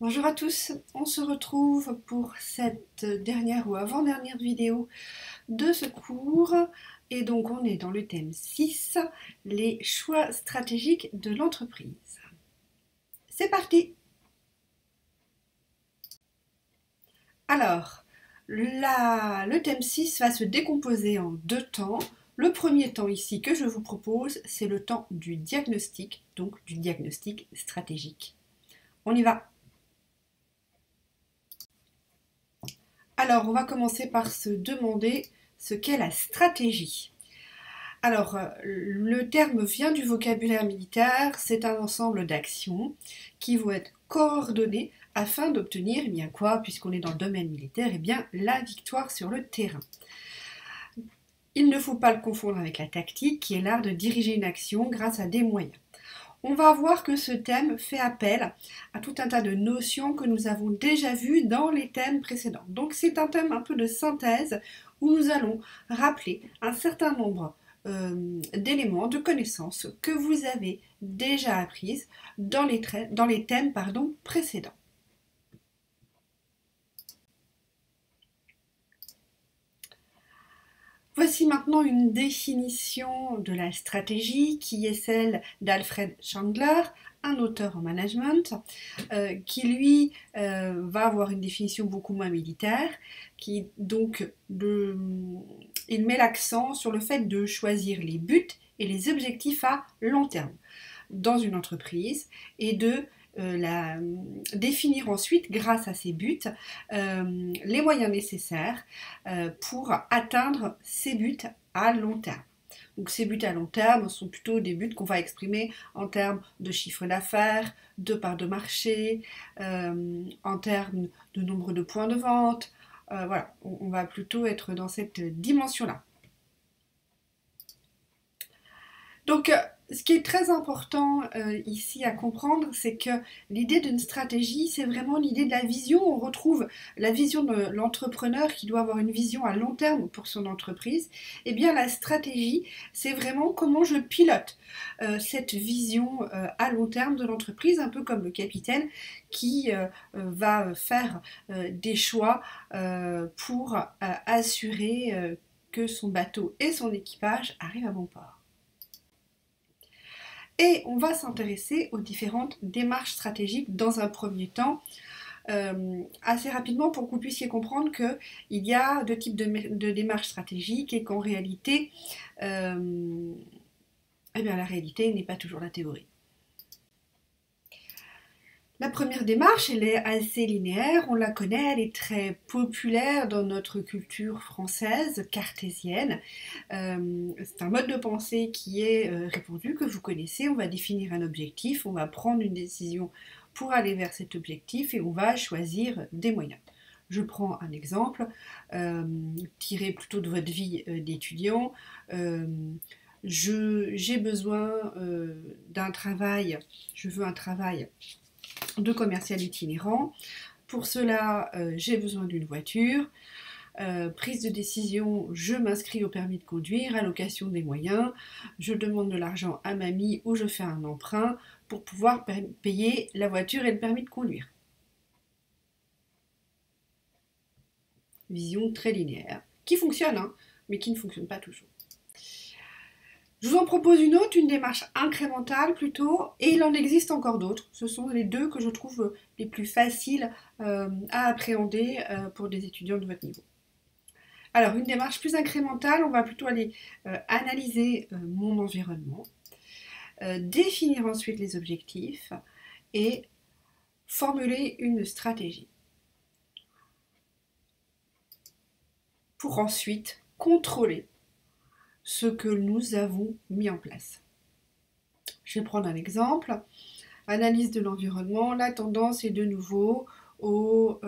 Bonjour à tous, on se retrouve pour cette dernière ou avant-dernière vidéo de ce cours et donc on est dans le thème 6, les choix stratégiques de l'entreprise. C'est parti! Alors, le thème 6 va se décomposer en deux temps. Le premier temps ici que je vous propose, c'est le temps du diagnostic, donc du diagnostic stratégique. On y va! Alors, on va commencer par se demander ce qu'est la stratégie. Alors, le terme vient du vocabulaire militaire, c'est un ensemble d'actions qui vont être coordonnées afin d'obtenir, eh bien quoi, puisqu'on est dans le domaine militaire, eh bien la victoire sur le terrain. Il ne faut pas le confondre avec la tactique, qui est l'art de diriger une action grâce à des moyens. On va voir que ce thème fait appel à tout un tas de notions que nous avons déjà vues dans les thèmes précédents. Donc c'est un thème un peu de synthèse où nous allons rappeler un certain nombre d'éléments, de connaissances que vous avez déjà apprises dans les thèmes précédents. Voici maintenant une définition de la stratégie qui est celle d'Alfred Chandler, un auteur en management, qui lui va avoir une définition beaucoup moins militaire, qui donc il met l'accent sur le fait de choisir les buts et les objectifs à long terme dans une entreprise et de définir ensuite, grâce à ces buts, les moyens nécessaires pour atteindre ces buts à long terme. Donc ces buts à long terme sont plutôt des buts qu'on va exprimer en termes de chiffre d'affaires, de part de marché, en termes de nombre de points de vente. Voilà, on va plutôt être dans cette dimension-là. Donc, ce qui est très important ici à comprendre, c'est que l'idée d'une stratégie, c'est vraiment l'idée de la vision. On retrouve la vision de l'entrepreneur qui doit avoir une vision à long terme pour son entreprise. Eh bien, la stratégie, c'est vraiment comment je pilote cette vision à long terme de l'entreprise, un peu comme le capitaine qui va faire des choix pour assurer que son bateau et son équipage arrivent à bon port. Et on va s'intéresser aux différentes démarches stratégiques dans un premier temps, assez rapidement pour que vous puissiez comprendre qu'il y a deux types de démarches stratégiques et qu'en réalité, eh bien, la réalité n'est pas toujours la théorie. La première démarche, elle est assez linéaire, on la connaît, elle est très populaire dans notre culture française, cartésienne. C'est un mode de pensée qui est répandu, que vous connaissez. On va définir un objectif, on va prendre une décision pour aller vers cet objectif et on va choisir des moyens. Je prends un exemple, tiré plutôt de votre vie d'étudiant. J'ai besoin d'un travail, je veux un travail de commercial itinérant. Pour cela, j'ai besoin d'une voiture. Prise de décision, je m'inscris au permis de conduire, allocation des moyens, je demande de l'argent à mamie ou je fais un emprunt pour pouvoir payer la voiture et le permis de conduire. Vision très linéaire, qui fonctionne, hein, mais qui ne fonctionne pas toujours. Je vous en propose une autre, une démarche incrémentale plutôt, et il en existe encore d'autres. Ce sont les deux que je trouve les plus faciles à appréhender pour des étudiants de votre niveau. Alors, une démarche plus incrémentale, on va plutôt aller analyser mon environnement, définir ensuite les objectifs et formuler une stratégie. Pour ensuite contrôler ce que nous avons mis en place. Je vais prendre un exemple. Analyse de l'environnement, la tendance est de nouveau aux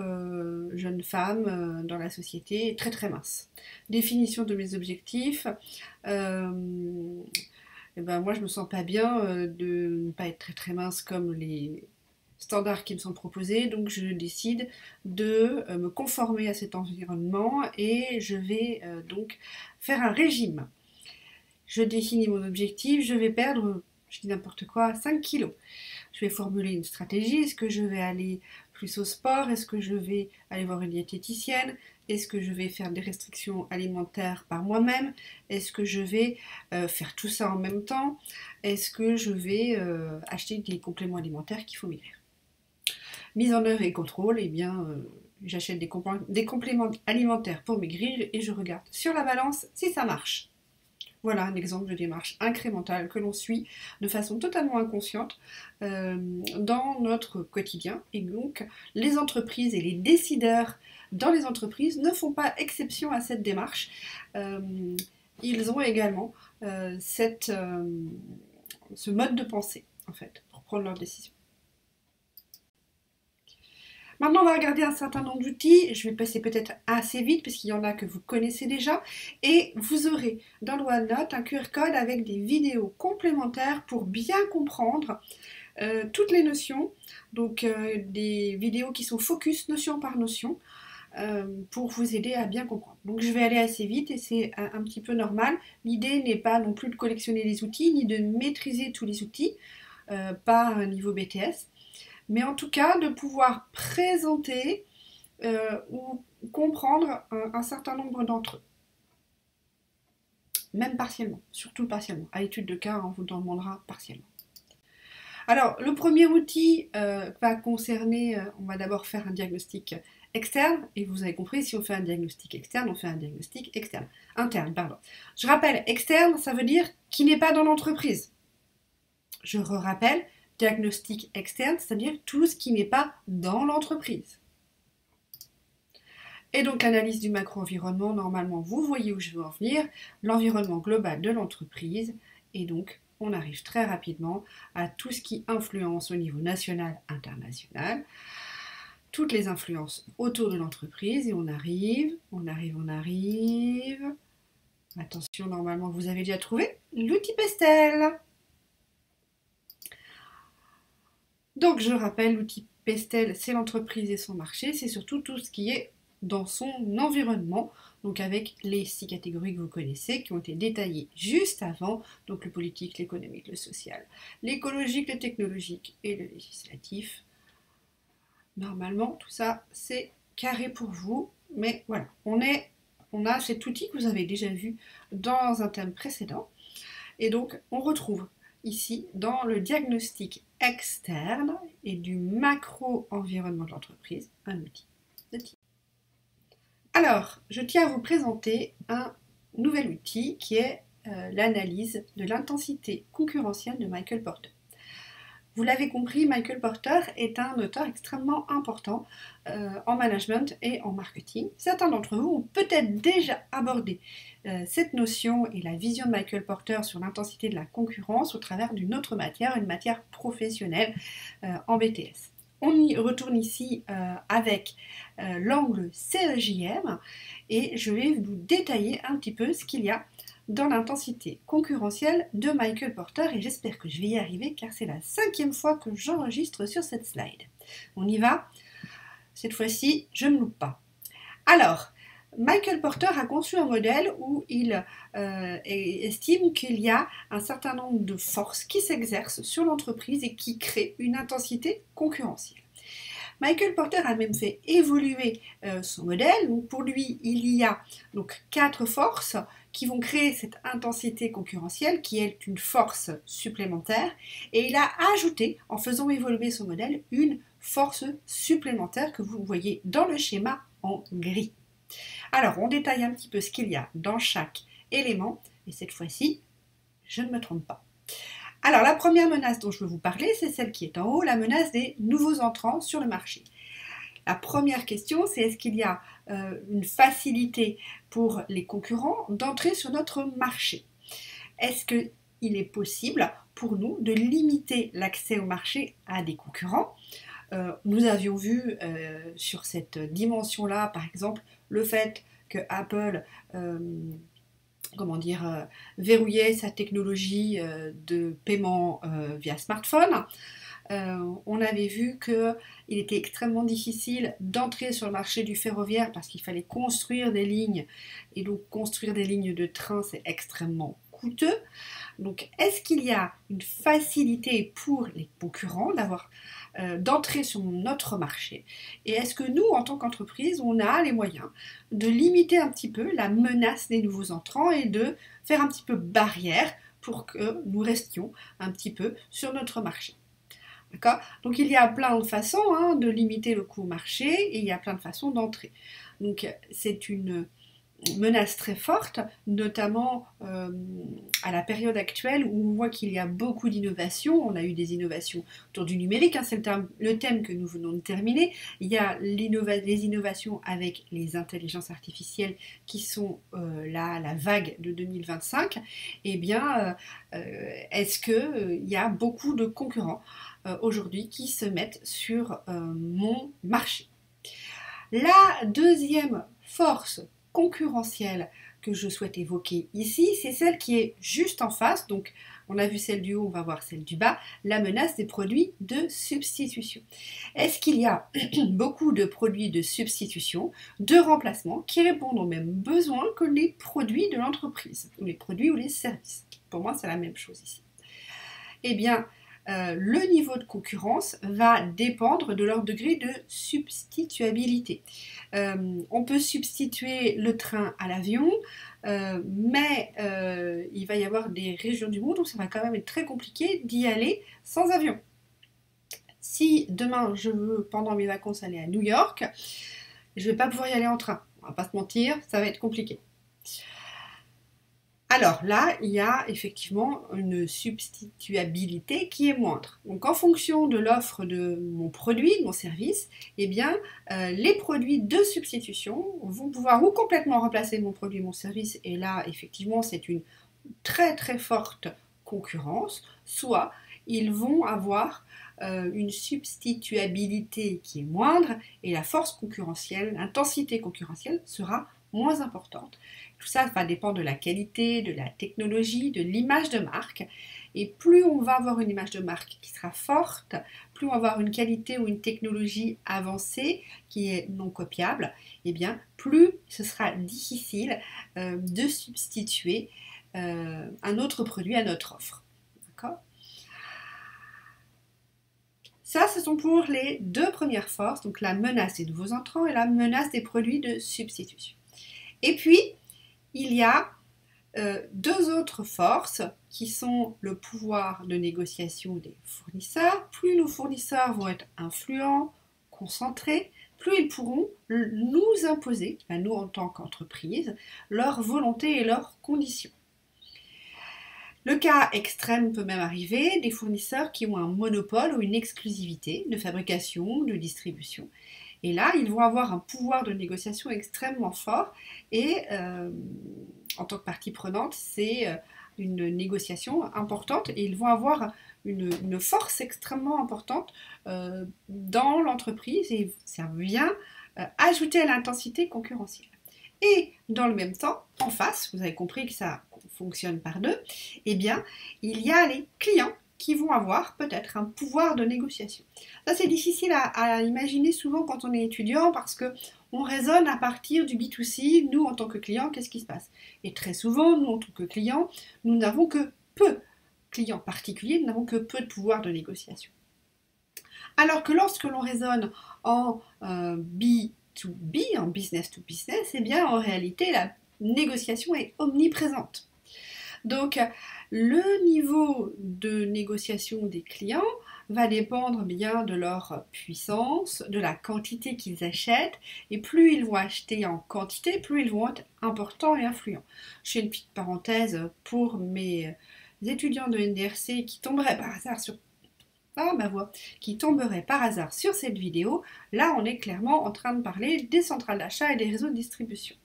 jeunes femmes dans la société très très minces. Définition de mes objectifs. Et ben moi je me sens pas bien de ne pas être très très mince comme les standards qui me sont proposés, donc je décide de me conformer à cet environnement et je vais donc faire un régime. Je définis mon objectif, je vais perdre, je dis n'importe quoi, 5 kilos. Je vais formuler une stratégie, est-ce que je vais aller plus au sport? Est-ce que je vais aller voir une diététicienne? Est-ce que je vais faire des restrictions alimentaires par moi-même? Est-ce que je vais faire tout ça en même temps? Est-ce que je vais acheter des compléments alimentaires qu'il faut maigrir? Mise en œuvre et contrôle, eh bien, j'achète des compléments alimentaires pour maigrir et je regarde sur la balance si ça marche. Voilà un exemple de démarche incrémentale que l'on suit de façon totalement inconsciente dans notre quotidien. Et donc, les entreprises et les décideurs dans les entreprises ne font pas exception à cette démarche. Ils ont également ce mode de pensée, en fait, pour prendre leurs décisions. Maintenant, on va regarder un certain nombre d'outils. Je vais passer peut-être assez vite parce qu'il y en a que vous connaissez déjà. Et vous aurez dans le OneNote un QR code avec des vidéos complémentaires pour bien comprendre toutes les notions. Donc des vidéos qui sont focus notion par notion pour vous aider à bien comprendre. Donc je vais aller assez vite et c'est un petit peu normal. L'idée n'est pas non plus de collectionner les outils ni de maîtriser tous les outils, pas à un niveau BTS. Mais en tout cas de pouvoir présenter ou comprendre un certain nombre d'entre eux. Même partiellement, surtout partiellement. À l'étude de cas, on vous demandera partiellement. Alors, le premier outil va concerner, on va d'abord faire un diagnostic externe, et vous avez compris, si on fait un diagnostic externe, on fait un diagnostic interne, pardon. Je rappelle, externe, ça veut dire qui n'est pas dans l'entreprise. Je rappelle, diagnostic externe, c'est-à-dire tout ce qui n'est pas dans l'entreprise. Et donc l'analyse du macro-environnement, normalement vous voyez où je veux en venir, l'environnement global de l'entreprise, et donc on arrive très rapidement à tout ce qui influence au niveau national, international, toutes les influences autour de l'entreprise, et on arrive. Attention, normalement vous avez déjà trouvé l'outil Pestel. Donc je rappelle, l'outil Pestel, c'est l'entreprise et son marché, c'est surtout tout ce qui est dans son environnement, donc avec les 6 catégories que vous connaissez, qui ont été détaillées juste avant, donc le politique, l'économique, le social, l'écologique, le technologique et le législatif. Normalement, tout ça, c'est carré pour vous, mais voilà, on a cet outil que vous avez déjà vu dans un thème précédent, et donc on retrouve ici dans le diagnostic externe et du macro-environnement de l'entreprise, un outil de type. Alors, je tiens à vous présenter un nouvel outil qui est l'analyse de l'intensité concurrentielle de Michael Porter. Vous l'avez compris, Michael Porter est un auteur extrêmement important en management et en marketing. Certains d'entre vous ont peut-être déjà abordé cette notion et la vision de Michael Porter sur l'intensité de la concurrence au travers d'une autre matière, une matière professionnelle en BTS. On y retourne ici avec l'angle CEJM et je vais vous détailler un petit peu ce qu'il y a dans l'intensité concurrentielle de Michael Porter et j'espère que je vais y arriver car c'est la 5e fois que j'enregistre sur cette slide. On y va. Cette fois-ci, je ne loupe pas. Alors, Michael Porter a conçu un modèle où il estime qu'il y a un certain nombre de forces qui s'exercent sur l'entreprise et qui créent une intensité concurrentielle. Michael Porter a même fait évoluer son modèle. Donc pour lui, il y a donc 4 forces qui vont créer cette intensité concurrentielle qui est une force supplémentaire. Et il a ajouté, en faisant évoluer son modèle, une force supplémentaire que vous voyez dans le schéma en gris. Alors, on détaille un petit peu ce qu'il y a dans chaque élément. Et cette fois-ci, je ne me trompe pas. Alors, la première menace dont je veux vous parler, c'est celle qui est en haut, la menace des nouveaux entrants sur le marché. La première question, c'est est-ce qu'il y a une facilité pour les concurrents d'entrer sur notre marché? Est-ce qu'il est possible pour nous de limiter l'accès au marché à des concurrents? Nous avions vu sur cette dimension-là, par exemple, le fait que Apple verrouillait sa technologie de paiement via smartphone. On avait vu qu'il était extrêmement difficile d'entrer sur le marché du ferroviaire parce qu'il fallait construire des lignes et donc construire des lignes de train c'est extrêmement coûteux. Donc, est-ce qu'il y a une facilité pour les concurrents d'entrer sur notre marché? Et est-ce que nous, en tant qu'entreprise, on a les moyens de limiter un petit peu la menace des nouveaux entrants et de faire un petit peu barrière pour que nous restions un petit peu sur notre marché? D'accord? Donc il y a plein de façons de limiter le coût marché et il y a plein de façons d'entrer. Donc c'est une menace très forte, notamment à la période actuelle où on voit qu'il y a beaucoup d'innovations. On a eu des innovations autour du numérique, c'est le thème que nous venons de terminer. Il y a les innovations avec les intelligences artificielles qui sont la vague de 2025. Eh bien, est-ce qu'il y a beaucoup de concurrents aujourd'hui qui se mettent sur mon marché? La deuxième force concurrentielle que je souhaite évoquer ici, c'est celle qui est juste en face. Donc, on a vu celle du haut, on va voir celle du bas, la menace des produits de substitution. Est-ce qu'il y a beaucoup de produits de substitution, de remplacement, qui répondent aux mêmes besoins que les produits de l'entreprise, ou les produits ou les services? Pour moi, c'est la même chose ici. Eh bien, le niveau de concurrence va dépendre de leur degré de substituabilité. On peut substituer le train à l'avion, mais il va y avoir des régions du monde où ça va quand même être très compliqué d'y aller sans avion. Si demain je veux, pendant mes vacances, aller à New York, je ne vais pas pouvoir y aller en train. On va pas se mentir, ça va être compliqué. Alors là, il y a effectivement une substituabilité qui est moindre. Donc en fonction de l'offre de mon produit, de mon service, eh bien les produits de substitution vont pouvoir ou complètement remplacer mon produit, mon service, et là effectivement c'est une très très forte concurrence, soit ils vont avoir une substituabilité qui est moindre et la force concurrentielle, l'intensité concurrentielle sera moins importante. Tout ça va dépendre de la qualité, de la technologie, de l'image de marque. Et plus on va avoir une image de marque qui sera forte, plus on va avoir une qualité ou une technologie avancée qui est non copiable, et bien plus ce sera difficile de substituer un autre produit à notre offre. D'accord ? Ça, ce sont pour les deux premières forces, donc la menace des nouveaux entrants et la menace des produits de substitution. Et puis, il y a deux autres forces qui sont le pouvoir de négociation des fournisseurs. Plus nos fournisseurs vont être influents, concentrés, plus ils pourront nous imposer, nous en tant qu'entreprise, leur volonté et leurs conditions. Le cas extrême peut même arriver des fournisseurs qui ont un monopole ou une exclusivité de fabrication, de distribution. Et là, ils vont avoir un pouvoir de négociation extrêmement fort et en tant que partie prenante, c'est une négociation importante et ils vont avoir une force extrêmement importante dans l'entreprise et ça vient ajouter à l'intensité concurrentielle. Et dans le même temps, en face, vous avez compris que ça fonctionne par deux, eh bien, il y a les clients qui vont avoir peut-être un pouvoir de négociation. Ça, c'est difficile à imaginer souvent quand on est étudiant parce qu'on raisonne à partir du B2C. Nous, en tant que clients, qu'est-ce qui se passe? Et très souvent, nous, en tant que clients, nous n'avons que peu, clients particuliers, nous n'avons que peu de pouvoir de négociation. Alors que lorsque l'on raisonne en B2B, en business to business, eh bien, en réalité, la négociation est omniprésente. Donc, le niveau de négociation des clients va dépendre bien de leur puissance, de la quantité qu'ils achètent, et plus ils vont acheter en quantité, plus ils vont être importants et influents. Je fais une petite parenthèse pour mes étudiants de NDRC qui tomberaient par hasard sur qui tomberait par hasard sur cette vidéo. Là, on est clairement en train de parler des centrales d'achat et des réseaux de distribution.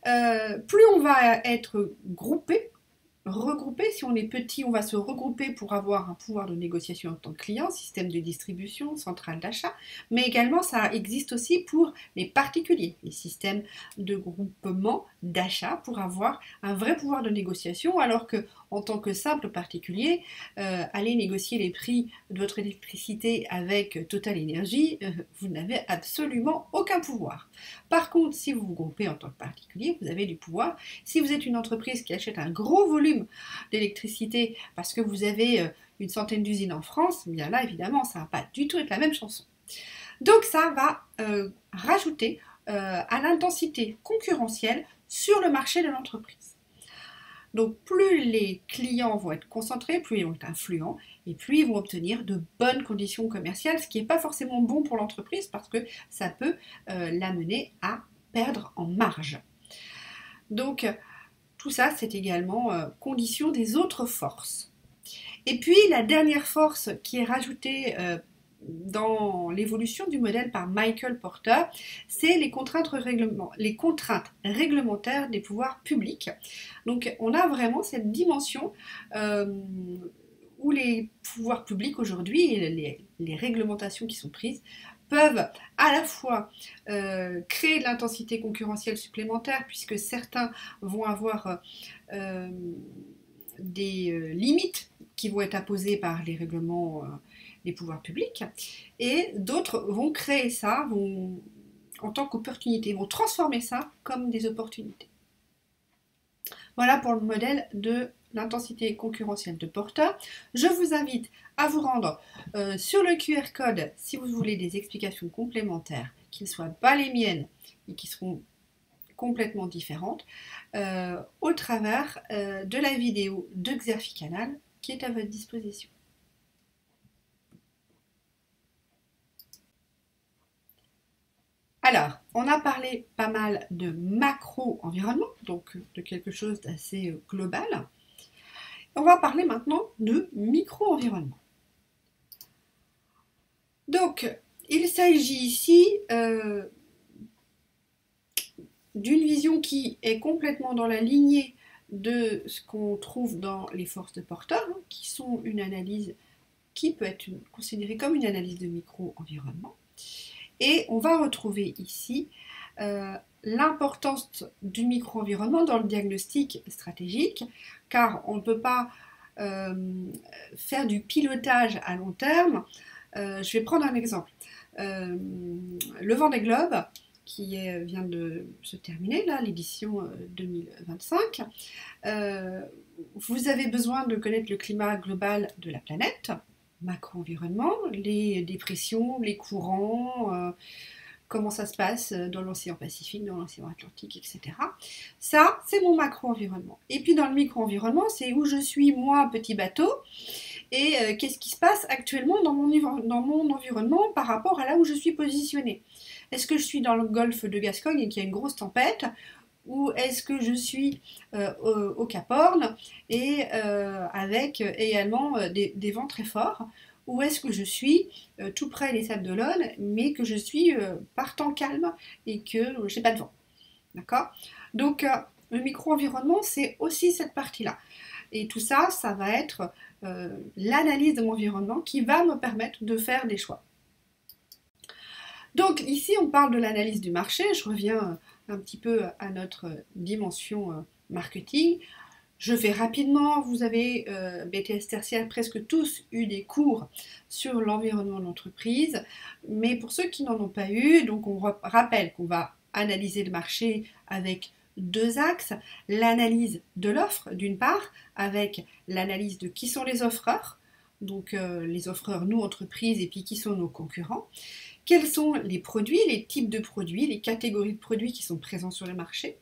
Plus on va être regroupé, si on est petit, on va se regrouper pour avoir un pouvoir de négociation en tant que client, système de distribution, centrale d'achat, mais également ça existe aussi pour les particuliers, les systèmes de groupement d'achat pour avoir un vrai pouvoir de négociation, alors que en tant que simple particulier, aller négocier les prix de votre électricité avec Total Energy, vous n'avez absolument aucun pouvoir. Par contre, si vous vous groupez en tant que particulier, vous avez du pouvoir. Si vous êtes une entreprise qui achète un gros volume d'électricité parce que vous avez une centaine d'usines en France, bien là, évidemment, ça ne va pas du tout être la même chanson. Donc ça va rajouter à l'intensité concurrentielle sur le marché de l'entreprise. Donc plus les clients vont être concentrés, plus ils vont être influents, et plus ils vont obtenir de bonnes conditions commerciales, ce qui n'est pas forcément bon pour l'entreprise parce que ça peut l'amener à perdre en marge. Donc tout ça, c'est également condition des autres forces. Et puis la dernière force qui est rajoutée dans l'évolution du modèle par Michael Porter, c'est les contraintes réglementaires des pouvoirs publics. Donc on a vraiment cette dimension où les pouvoirs publics aujourd'hui et les réglementations qui sont prises peuvent à la fois créer de l'intensité concurrentielle supplémentaire puisque certains vont avoir des limites qui vont être imposées par les règlements des pouvoirs publics, et d'autres vont créer ça en tant qu'opportunité, vont transformer ça comme des opportunités. Voilà pour le modèle de l'intensité concurrentielle de Porter. Je vous invite à vous rendre sur le QR code si vous voulez des explications complémentaires qui ne soient pas les miennes et qui seront complètement différentes au travers de la vidéo de Xerfi-Canal qui est à votre disposition. Alors, on a parlé pas mal de macro-environnement, donc de quelque chose d'assez global. On va parler maintenant de micro-environnement. Donc, il s'agit ici d'une vision qui est complètement dans la lignée de ce qu'on trouve dans les forces de Porter, qui sont une analyse qui peut être considérée comme une analyse de micro-environnement. Et on va retrouver ici l'importance du micro-environnement dans le diagnostic stratégique, car on ne peut pas faire du pilotage à long terme. Je vais prendre un exemple. Le Vendée Globe, qui vient de se terminer, là, l'édition 2025, vous avez besoin de connaître le climat global de la planète, macro-environnement, les dépressions, les courants, comment ça se passe dans l'océan Pacifique, dans l'océan Atlantique, etc. Ça, c'est mon macro-environnement. Et puis dans le micro-environnement, c'est où je suis, moi, petit bateau, et qu'est-ce qui se passe actuellement dans mon environnement par rapport à là où je suis positionnée. Est-ce que je suis dans le golfe de Gascogne et qu'il y a une grosse tempête, ou est-ce que je suis au Cap Horn et avec également des vents très forts, ou est-ce que je suis tout près des Sables d'Olonne mais que je suis par temps calme et que je n'ai pas de vent. D'accord ? Donc le micro-environnement, c'est aussi cette partie-là. Et tout ça, ça va être l'analyse de mon environnement qui va me permettre de faire des choix. Donc ici, on parle de l'analyse du marché. Je reviens un petit peu à notre dimension marketing. Je fais rapidement, vous avez BTS tertiaire presque tous eu des cours sur l'environnement de l'entreprise, mais pour ceux qui n'en ont pas eu, donc on rappelle qu'on va analyser le marché avec deux axes, l'analyse de l'offre d'une part, avec l'analyse de qui sont les offreurs, donc les offreurs nous entreprises et puis qui sont nos concurrents, quels sont les produits, les types de produits, les catégories de produits qui sont présents sur le marché,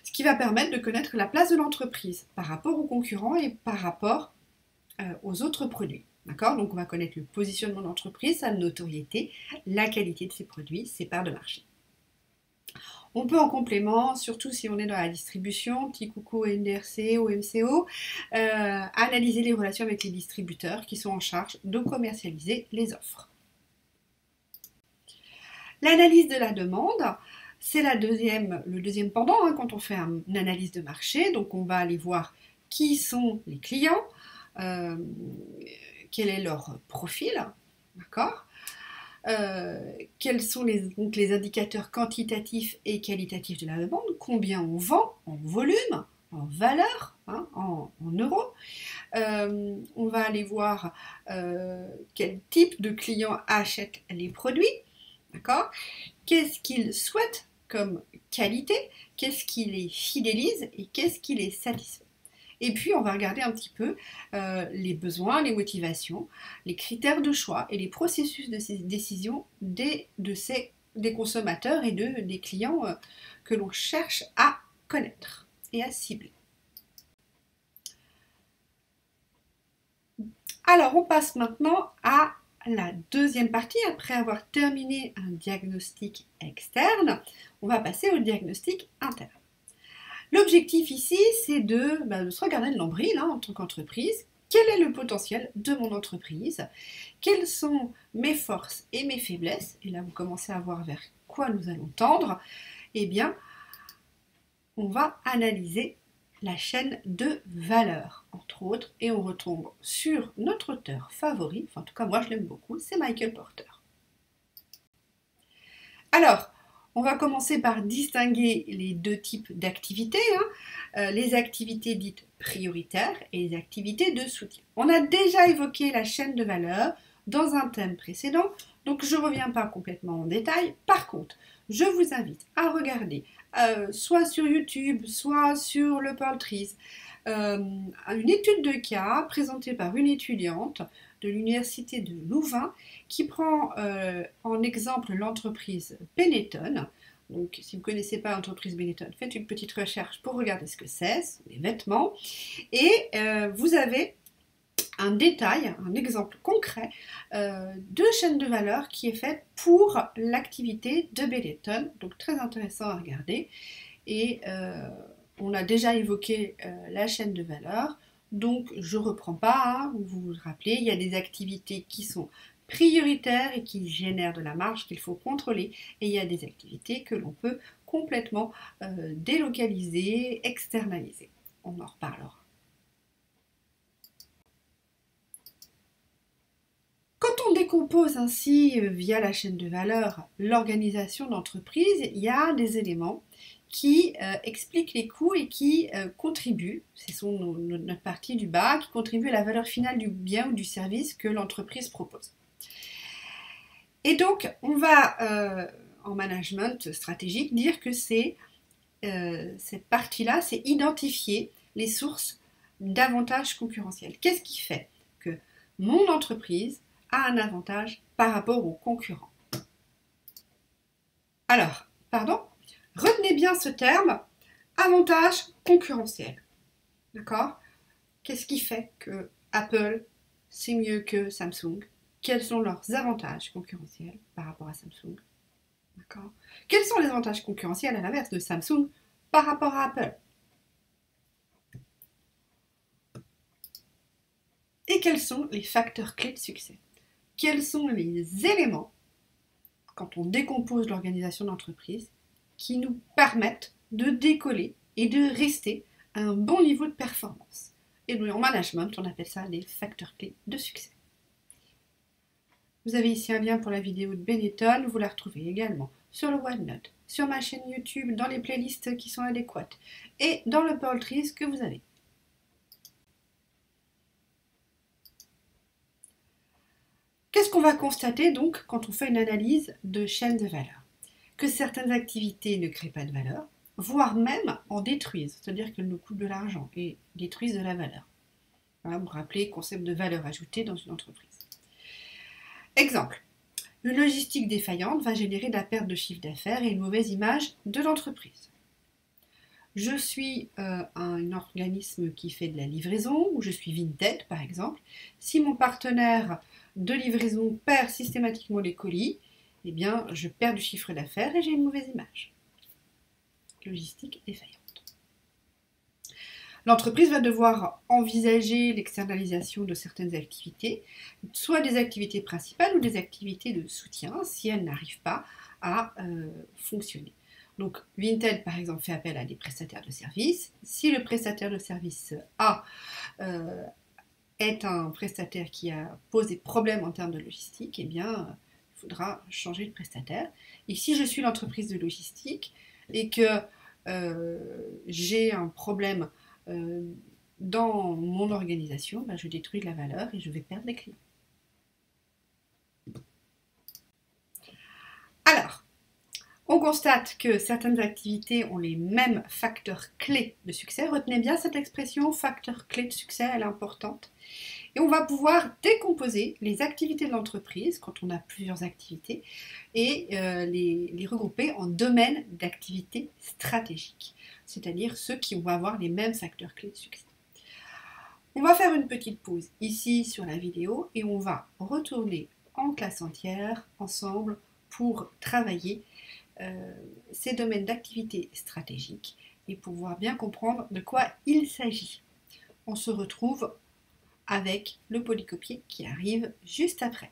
ce qui va permettre de connaître la place de l'entreprise par rapport aux concurrents et par rapport aux autres produits. D'accord ? Donc on va connaître le positionnement de l'entreprise, sa notoriété, la qualité de ses produits, ses parts de marché. On peut en complément, surtout si on est dans la distribution, petit coucou NDRC, au MCO, analyser les relations avec les distributeurs qui sont en charge de commercialiser les offres. L'analyse de la demande, c'est le deuxième pendant quand on fait une analyse de marché. Donc on va aller voir qui sont les clients, quel est leur profil, d'accord ? Quels sont les indicateurs quantitatifs et qualitatifs de la demande, combien on vend en volume, en valeur, hein, en euros. On va aller voir quel type de client achète les produits, d'accord? Qu'est-ce qu'il souhaite comme qualité, qu'est-ce qui les fidélise et qu'est-ce qui les satisfait. Et puis, on va regarder un petit peu les besoins, les motivations, les critères de choix et les processus de ces décisions des consommateurs et des clients que l'on cherche à connaître et à cibler. Alors, on passe maintenant à la deuxième partie. Après avoir terminé un diagnostic externe, on va passer au diagnostic interne. L'objectif ici, c'est de se regarder le nombril en tant qu'entreprise. Quel est le potentiel de mon entreprise? Quelles sont mes forces et mes faiblesses? Et là, vous commencez à voir vers quoi nous allons tendre. Eh bien, on va analyser la chaîne de valeur, entre autres, et on retombe sur notre auteur favori, enfin en tout cas moi je l'aime beaucoup, c'est Michael Porter. Alors, on va commencer par distinguer les deux types d'activités, les activités dites prioritaires et les activités de soutien. On a déjà évoqué la chaîne de valeur dans un thème précédent, donc je ne reviens pas complètement en détail. Par contre, je vous invite à regarder soit sur YouTube, soit sur le Portris, une étude de cas présentée par une étudiante de l'université de Louvain qui prend en exemple l'entreprise Benetton. Donc, si vous ne connaissez pas l'entreprise Benetton, faites une petite recherche pour regarder ce que c'est les vêtements. Et vous avez un détail, un exemple concret de chaîne de valeur qui est faite pour l'activité de Benetton. Donc, très intéressant à regarder. Et on a déjà évoqué la chaîne de valeur. Donc, je ne reprends pas, vous vous rappelez, il y a des activités qui sont prioritaires et qui génèrent de la marge qu'il faut contrôler. Et il y a des activités que l'on peut complètement délocaliser, externaliser. On en reparlera. Quand on décompose ainsi, via la chaîne de valeur, l'organisation d'entreprise, il y a des éléments qui expliquent les coûts et qui contribuent, ce sont notre partie du bas, qui contribuent à la valeur finale du bien ou du service que l'entreprise propose. Et donc, on va, en management stratégique, dire que cette partie-là, c'est identifier les sources d'avantages concurrentiels. Qu'est-ce qui fait que mon entreprise a un avantage par rapport aux concurrents? Alors, retenez bien ce terme, avantage concurrentiel. D'accord? Qu'est-ce qui fait que Apple, c'est mieux que Samsung? Quels sont leurs avantages concurrentiels par rapport à Samsung? D'accord? Quels sont les avantages concurrentiels à l'inverse de Samsung par rapport à Apple? Et quels sont les facteurs clés de succès? Quels sont les éléments, quand on décompose l'organisation d'entreprise, qui nous permettent de décoller et de rester à un bon niveau de performance? Et nous, en management, on appelle ça des facteurs clés de succès. Vous avez ici un lien pour la vidéo de Benetton, vous la retrouvez également sur le OneNote, sur ma chaîne YouTube, dans les playlists qui sont adéquates et dans le Portris que vous avez. Qu'est-ce qu'on va constater donc quand on fait une analyse de chaîne de valeur? Que certaines activités ne créent pas de valeur, voire même en détruisent, c'est-à-dire qu'elles nous coûtent de l'argent et détruisent de la valeur. Voilà, vous vous rappelez le concept de valeur ajoutée dans une entreprise. Exemple, une logistique défaillante va générer de la perte de chiffre d'affaires et une mauvaise image de l'entreprise. Je suis un organisme qui fait de la livraison, ou je suis Vinted par exemple. Si mon partenaire de livraison perd systématiquement les colis, eh bien je perds du chiffre d'affaires et j'ai une mauvaise image. Logistique défaillante. L'entreprise va devoir envisager l'externalisation de certaines activités, soit des activités principales ou des activités de soutien, si elles n'arrivent pas à fonctionner. Donc, Vinted, par exemple, fait appel à des prestataires de services. Si le prestataire de service A est un prestataire qui pose des problèmes en termes de logistique, eh bien, il faudra changer de prestataire. Et si je suis l'entreprise de logistique et que j'ai un problème dans mon organisation, ben, je détruis de la valeur et je vais perdre des clients. Alors, on constate que certaines activités ont les mêmes facteurs clés de succès. Retenez bien cette expression, facteur clé de succès, elle est importante. Et on va pouvoir décomposer les activités de l'entreprise, quand on a plusieurs activités, et les regrouper en domaines d'activité stratégiques, c'est-à-dire ceux qui vont avoir les mêmes facteurs clés de succès. On va faire une petite pause ici sur la vidéo et on va retourner en classe entière ensemble pour travailler ces domaines d'activité stratégiques et pouvoir bien comprendre de quoi il s'agit. On se retrouve avec le polycopier qui arrive juste après.